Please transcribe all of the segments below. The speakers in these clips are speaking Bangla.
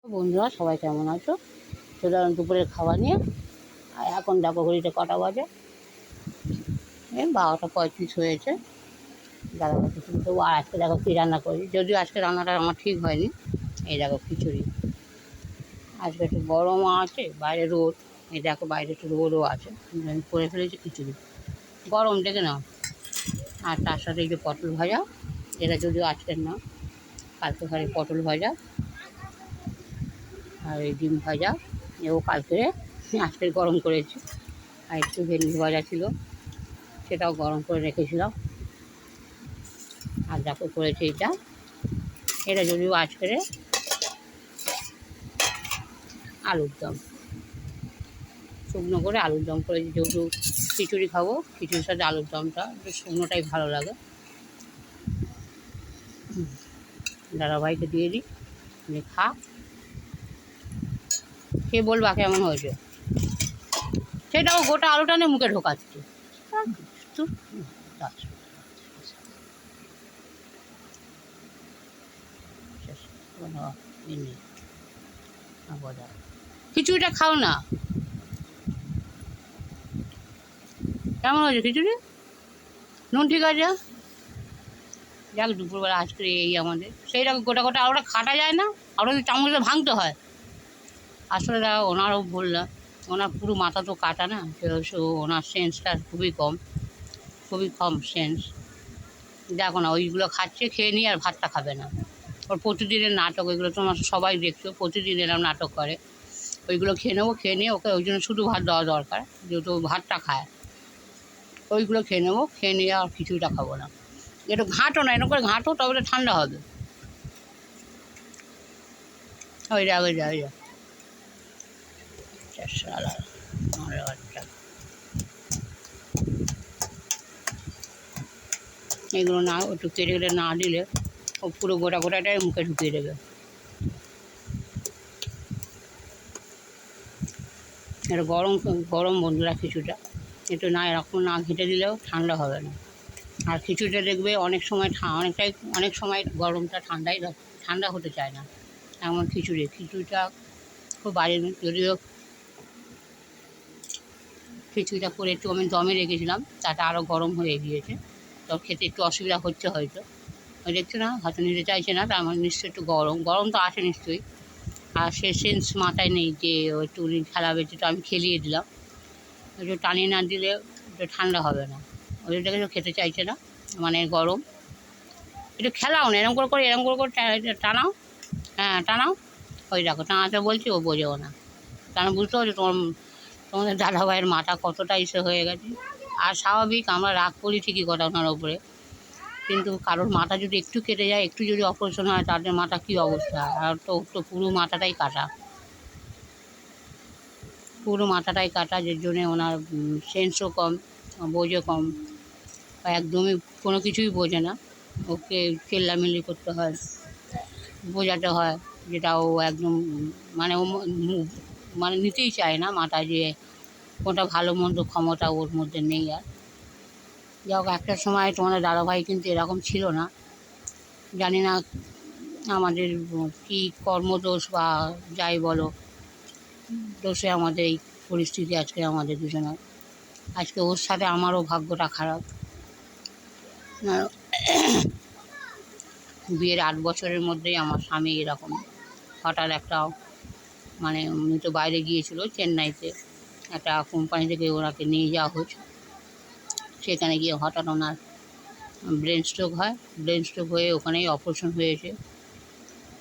বন্ধুরা সবাই কেমন আছো? সাধারণ দুপুরের খাওয়া নিয়ে আর এখন দেখো ঘড়িতে কটা বাজে, এই 12টা 35 হয়েছে। দাদাভাই কিছু দেবো। আর আজকে দেখো কী রান্না করি, যদিও আজকে রান্নাটা আমার ঠিক হয়নি। এই দেখো খিচুড়ি। আজকে একটু গরমও আছে, বাইরে রোদ। এই দেখো বাইরে একটু রোদও আছে, আমি করে ফেলেছি খিচুড়ি। গরম দেখে নাও। আর তার সাথে এই যে পটল ভাজা, এটা যদিও আজকের না, কালকে ঘরে পটল ভাজা আর এই ডিম ভাজা, এও কালকে আজকে গরম করেছি। আর একটু ভেন্ডি ভাজা ছিল, সেটাও গরম করে রেখেছিলাম। আর দেখো করেছি এটা যদিও আজকের আলুর দম, শুকনো করে আলুর দম করেছি। যেহেতু খিচুড়ি খাবো, খিচুড়ির সাথে আলুর দমটা একটু শুকনোটাই ভালো লাগে। দাদাভাইকে দিয়ে দিই, খা, সে বলবা কেমন হয়েছে। সেটাও গোটা আলুটা নিয়ে মুখে ঢোকাচ্ছে। খিচুড়িটা খাও না, কেমন হয়েছে খিচুড়ি? নুন ঠিক আছে? যাক, দুপুরবেলা আজকে এই আমাদের সেই রকম গোটা গোটা আলুটা খাটা যায় না, আলুটা চামচে ভাঙতে হয়। আসলে ওনারও বললাম, ওনার পুরো মাথা তো কাটা না, ওনার সেন্সটা খুবই কম সেন্স। দেখো না, ওইগুলো খাচ্ছে, খেয়ে নিয়ে আর ভাতটা খাবে না। ওর প্রতিদিনের নাটক, ওইগুলো তোমার সবাই দেখছো, প্রতিদিন এরকম নাটক করে। ওইগুলো খেয়ে নেবো, খেয়ে নিয়ে ওকে ওই জন্য শুধু ভাত দেওয়া দরকার, যেহেতু ভাতটা খায়। ওইগুলো খেয়ে নেবো, খেয়ে নিয়ে আর খিচুড়িটা খাবো না। একটু ঘাঁটো না, এরকম করে ঘাঁটো, তবে ঠান্ডা হবে। ওই যা ওই যা ওই যা এগুলো না একটু কেটে কেটে না দিলে ও পুরো গোটা গোটাটাই মুখে ঢুকিয়ে দেবে। এটা গরম গরম বন্ধুরা খিচুড়িটা, একটু না এরকম না ঘেঁটে দিলেও ঠান্ডা হবে না। আর খিচুড়িটা দেখবে অনেক সময় গরমটা ঠান্ডা হতে চায় না। এমন খিচুড়িটা খুব বাড়ির, যদিও খিচুড়িটা করে একটু আমি দমে রেখেছিলাম, তাটা আরও গরম হয়ে গিয়েছে। তো খেতে একটু অসুবিধা হচ্ছে হয়তো, ওই দেখছো না হয়তো নিতে চাইছে না, তার মানে নিশ্চয়ই একটু গরম তো আছে নিশ্চয়ই। আর সে সেন্স মাথায় নেই যে ও একটু খেলাবে, যেটা আমি খেলিয়ে দিলাম। একটু টানিয়ে না দিলে একটু ঠান্ডা হবে না, ওইটাকে তো খেতে চাইছে না, মানে গরম। একটু খেলাও না, এরকম করে টানাও, হ্যাঁ টানাও। ওই দেখো টানাতে বলছি, ও বোঝেও না। কারণ বুঝতে পারছো তোমাদের দাদাভাইয়ের মাথা কতটা হয়ে গেছে। আর স্বাভাবিক আমরা রাগ করি ঠিকই কথা ওনার ওপরে, কিন্তু কারোর মাথা যদি একটু কেটে যায়, একটু যদি অপারেশন হয়, তাদের মাথা কী অবস্থা হয়। আর তো পুরো মাথাটাই কাটা, যে জন্যে ওনার সেন্সও কম, বোঝে কম, একদমই কোনো কিছুই বোঝে না। ওকে চেল্লামিল্লি করতে হয়, বোঝাতে হয়, যেটা ও একদম মানে মানে নিতেই চায় না মাথায়, যে কোনটা ভালো মন্দ ক্ষমতা ওর মধ্যে নেই। আর যাই হোক, একটা সময় তোমাদের দাদাভাই কিন্তু এরকম ছিল না। জানি না আমাদের কী কর্মদোষ বা যাই বলো, দোষে আমাদের এই পরিস্থিতি আজকে আমাদের দুজনের। আজকে ওর সাথে আমারও ভাগ্যটা খারাপ। বিয়ের 8 বছরের মধ্যেই আমার স্বামী এরকম হঠাৎ একটা, মানে উনি তো বাইরে গিয়েছিল চেন্নাইতে, একটা কোম্পানি থেকে ওনাকে নিয়ে যাওয়া হয়েছে। সেখানে গিয়ে হঠাৎ ওনার ব্রেন স্ট্রোক হয়ে ওখানেই অপারেশন হয়েছে।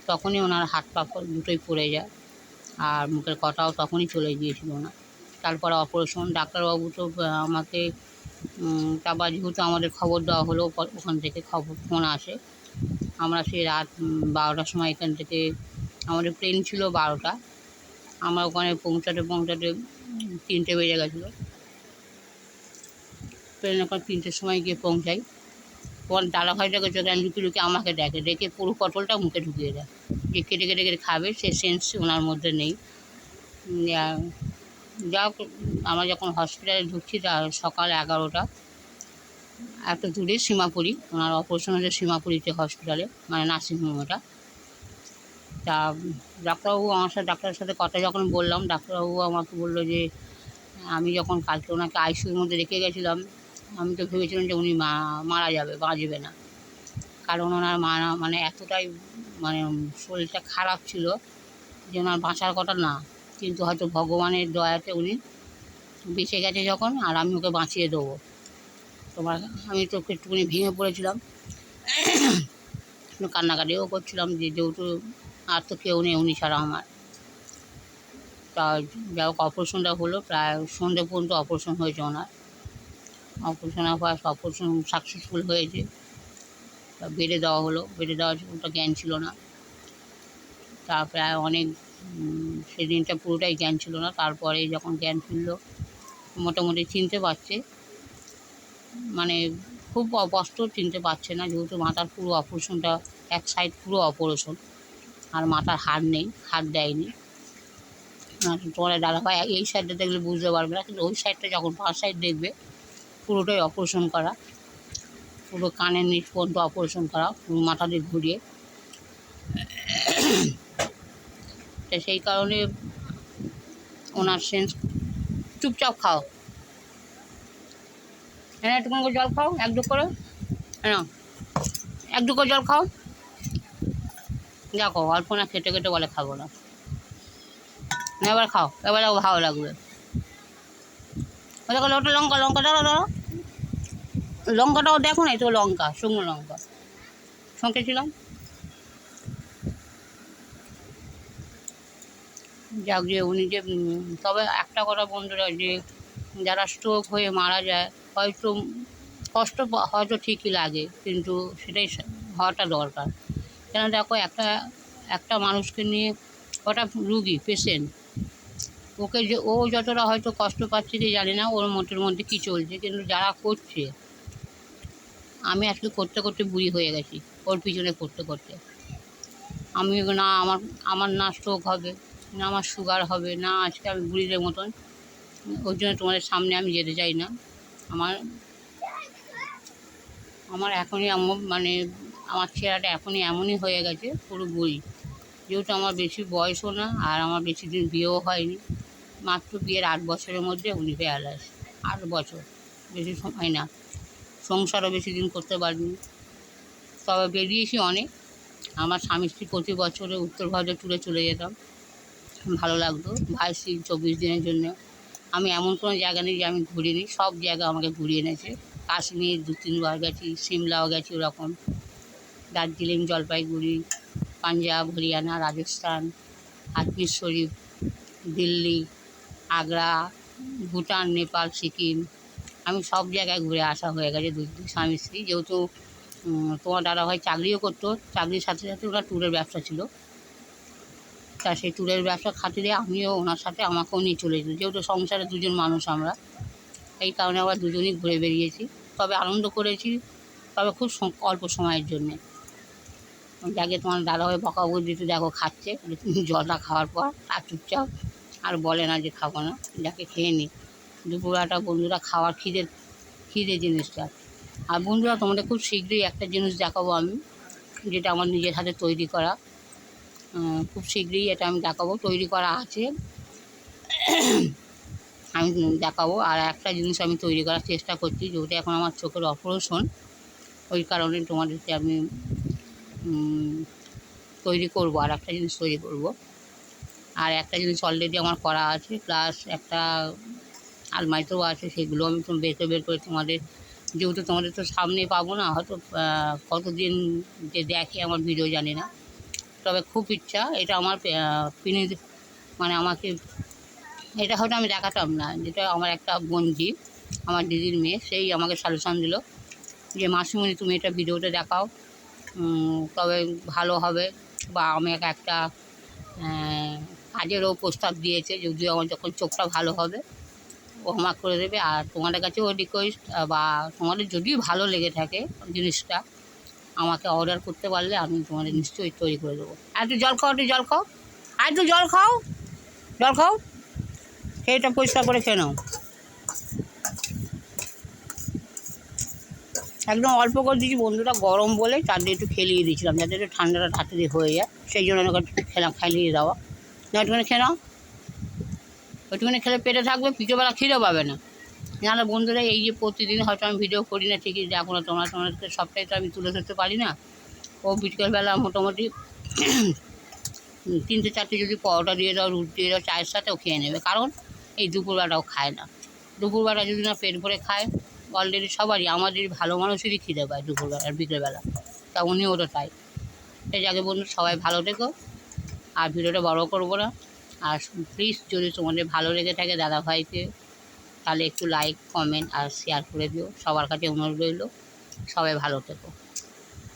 তখনই ওনার হাত পা দুটোই পড়ে যায়, আর মুখের কথাও তখনই চলে গিয়েছিল ওনার। তারপরে অপারেশন, ডাক্তারবাবু তো আমাকে তারপর যেহেতু আমাদের খবর দেওয়া হলো, ওখান থেকে ফোন আসে। আমরা সেই রাত 12টার সময় এখান থেকে, আমাদের প্লেন ছিল 12টা, আমরা ওখানে পৌঁছাতে 3টে বেজে গেছিলো। ট্রেন ওখানে 3টের সময় গিয়ে পৌঁছাই। ওর দাদাভাইটাকে চোখে লুকিয়ে আমাকে দেখে পুরো পটলটা মুখে ঢুকিয়ে দেয়, যে কেটে কেটে কেটে খাবে, সে সেন্স ওনার মধ্যে নেই। যা হোক, আমরা যখন হসপিটালে ঢুকছি সকাল 11টা, এত দূরে সীমাপুরি, ওনার অপারেশন হচ্ছে সীমাপুরিতে হসপিটালে, মানে নার্সিংহোম ওটা। তা ডাক্তারবাবু আমার সাথে ডাক্তারের সাথে কথা যখন বললাম, ডাক্তারবাবু আমাকে বললো যে আমি যখন কালকে ওনাকে আইসিইউর মধ্যে রেখে গেছিলাম, আমি তো ভেবেছিলাম যে উনি মারা যাবে, বাঁচবে না। কারণ ওনার মানে এতটাই মানে শরীরটা খারাপ ছিল যে ওনার বাঁচার কথা না, কিন্তু হয়তো ভগবানের দয়াতে উনি বেঁচে গেছে যখন, আর আমি ওকে বাঁচিয়ে দেবো। আমি তো একটুখানি ভেঙে পড়েছিলাম, কান্নাকাটিও করছিলাম যে যেহেতু আর তো কেউ নেই উনি ছাড়া আমার। তা যাই হোক, অপারেশনটা হলো, প্রায় সন্ধ্যে পর্যন্ত অপারেশন হয়েছে ওনার। অপারেশনের পর অপারেশন সাকসেসফুল হয়েছে। বেডে দেওয়া হলো, বেডে দেওয়ার ওটা জ্ঞান ছিল না। তা প্রায় অনেক সেদিনটা পুরোটাই জ্ঞান ছিল না। তারপরে যখন জ্ঞান ফিরল, মোটামুটি চিনতে পারছে, মানে খুব স্পষ্ট চিনতে পারছে না, যেহেতু মাথার পুরো অপারেশনটা এক সাইড পুরো অপারেশন, আর মাথার হাড় নেই, হাড় দেয়নি। তোমার দাদাভাই এই সাইডটা দেখলে বুঝতে পারবে না, কিন্তু ওই সাইডটা যখন বাঁ সাইড দেখবে পুরোটাই অপারেশন করা, পুরো কানের নিচ পর্যন্ত অপারেশন করা, পুরো মাথা দিয়ে ঘুরিয়ে। তো সেই কারণে ওনার সেন্স। চুপচাপ খাও, হ্যাঁ একটুখানি করে জল খাও, এক ডুব করে, হ্যাঁ এক ডুব করে জল খাও। দেখো অল্প না খেতে খেতে বলে খাবো না, এবার খাও, এবার ভালো লাগবে। দেখো ওটা লঙ্কা, লঙ্কাটা ধরো, লঙ্কাটাও দেখো না, তো লঙ্কা, শুকনো লঙ্কা ছঁকেছিলাম। যাক, যে উনি যে তবে একটা কথা বন্ধুরা, যে যারা স্ট্রোক হয়ে মারা যায়, হয়তো কষ্ট হয়তো ঠিকই লাগে, কিন্তু সেটাই হওয়াটা দরকার। কেন দেখো, একটা মানুষকে নিয়ে, ওটা রুগী পেশেন্ট, ওকে যে ও যতটা হয়তো কষ্ট পাচ্ছে কি জানি না, ওর মনের মধ্যে কী চলছে, কিন্তু যারা করছে, আমি আজকে করতে করতে বুড়ি হয়ে গেছি, ওর পিছনে করতে করতে। আমি না আমার না স্ট্রোক হবে, না আমার সুগার হবে, না আজকে আমি বুড়িদের মতন। ওর জন্য তোমাদের সামনে আমি যেতে চাই না। আমার এখনই মানে আমার চেহারাটা এখনই এমনই হয়ে গেছে, পুরো বুড়ি। যেহেতু আমার বেশি বয়সও না, আর আমার বেশি দিন বিয়েও হয়নি, মাত্র বিয়ের 8 বছরের মধ্যে উনি পেয়ালাস। 8 বছর, বেশি সময় না, সংসারও বেশি দিন করতে পারিনি। তবে বেরিয়েছি অনেক। আমার স্বামী স্ত্রী প্রতি বছরে উত্তর ভারতে ট্যুরে চলে যেতাম, ভালো লাগতো। ভাই স্ত্রী 24 দিনের জন্য। আমি এমন কোনো জায়গা নেই যে আমি ঘুরিনি, সব জায়গা আমাকে ঘুরিয়ে এনেছে। কাশ্মীর 2-3 বার গেছি, সিমলাও গেছি ওরকম, দার্জিলিং, জলপাইগুড়ি, পাঞ্জাব, হরিয়ানা, রাজস্থান, আজমির শরীফ, দিল্লি, আগ্রা, ভুটান, নেপাল, সিকিম, আমি সব জায়গায় ঘুরে আসা হয়ে গেছে দুই স্বামী স্ত্রী। যেহেতু তোমার দাদাভাই চাকরিও করতো, চাকরির সাথে সাথে ওনার ট্যুরের ব্যবসা ছিল। তা সেই ট্যুরের ব্যবসা খাতিরে আমিও ওনার সাথে আমাকেও নিয়ে চলে যেত, যেহেতু সংসারে দুজন মানুষ আমরা, এই কারণে আবার দুজনেই ঘুরে বেরিয়েছি। তবে আনন্দ করেছি, তবে খুব অল্প সময়ের জন্যে। যাকে তোমার দাদাভাই বকাবকি দিতে দেখো খাচ্ছে, জলটা খাওয়ার পর আর চুপচাপ, আর বলে না যে খাবো না, যাকে খেয়ে নিই। দুপুরবেলাটা বন্ধুরা খাওয়ার খিদে জিনিসটা। আর বন্ধুরা, তোমাদের খুব শীঘ্রই একটা জিনিস দেখাবো আমি, যেটা আমার নিজের হাতে তৈরি করা। খুব শীঘ্রই এটা আমি দেখাবো, তৈরি করা আছে, আমি দেখাবো। আর একটা জিনিস আমি তৈরি করার চেষ্টা করছি, যেটা এখন আমার চোখের অপারেশন, ওই কারণে তোমাদেরকে আমি তৈরি করব, আর একটা জিনিস তৈরি করব। আর একটা জিনিস অলরেডি আমার করা আছে, প্লাস একটা আলমারিতেও আছে, সেগুলো আমি বের করে তোমাদের, যেহেতু তোমাদের তো সামনে পাবো না, হয়তো কতদিন যে দেখে আমার ভিডিও জানি না, তবে খুব ইচ্ছা এটা আমার মানে আমাকে, এটা হয়তো আমি দেখাতাম না, যেটা আমার একটা বন্ধু, আমার দিদির মেয়ে, সেই আমাকে সাজেশন দিল যে মাসিমণি তুমি এটা ভিডিওটা দেখাও, তবে ভালো হবে। বা আমাকে একটা কাজেরও প্রস্তাব দিয়েছে, যদিও আমার যখন চোখটা ভালো হবে ও আমাকে করে দেবে। আর তোমাদের কাছেও রিকোয়েস্ট, বা তোমাদের যদি ভালো লেগে থাকে জিনিসটা, আমাকে অর্ডার করতে পারলে আমি তোমাদের নিশ্চয়ই তৈরি করে দেবো। আর একটু জল খাও, একটু জল খাও, আর একটু জল খাও, জল খাও, সেইটা পরিষ্কার করে খেয়ে নাও। একদম অল্প করে দিয়েছি বন্ধুরা, গরম বলে চারদিকে একটু খেলিয়ে দিয়েছিলাম যাতে একটু ঠান্ডাটা তাড়াতাড়ি হয়ে যায়, সেই জন্য ওকে একটু খেলিয়ে দেওয়া। না একটুখানি খেয়ে নাও, ওইটুখানি খেলে পেটে থাকবে, পিঠেবেলা খিদে পাবে না। নাহলে বন্ধুরা এই যে প্রতিদিন হয়তো আমি ভিডিও করি না ঠিকই, দেখো না তোমাদেরকে সবটাই তো আমি তুলে ধরতে পারি না। ও বিকেলবেলা মোটামুটি 3-4টে যদি পরোটা দিয়ে দাও, রুটি দিয়ে দাও, চায়ের সাথেও খেয়ে নেবে, কারণ এই দুপুরবেলাটাও খায় না। দুপুরবেলা যদি না পেট ভরে খায়, অলরেডি সবারই, আমাদের ভালো মানুষেরই খিদে পায় দুপুরবেলা আর বিকেলবেলা, তা উনিও তো তাই। সেই জায়গায় বন্ধু সবাই ভালো থেকো, আর ভিডিওটা বড় করবো না। আর প্লিজ যদি তোমাদের ভালো লেগে থাকে দাদাভাইকে, তাহলে একটু লাইক কমেন্ট আর শেয়ার করে দিও, সবার কাছে অনুরোধ রইল। সবাই ভালো থেকো।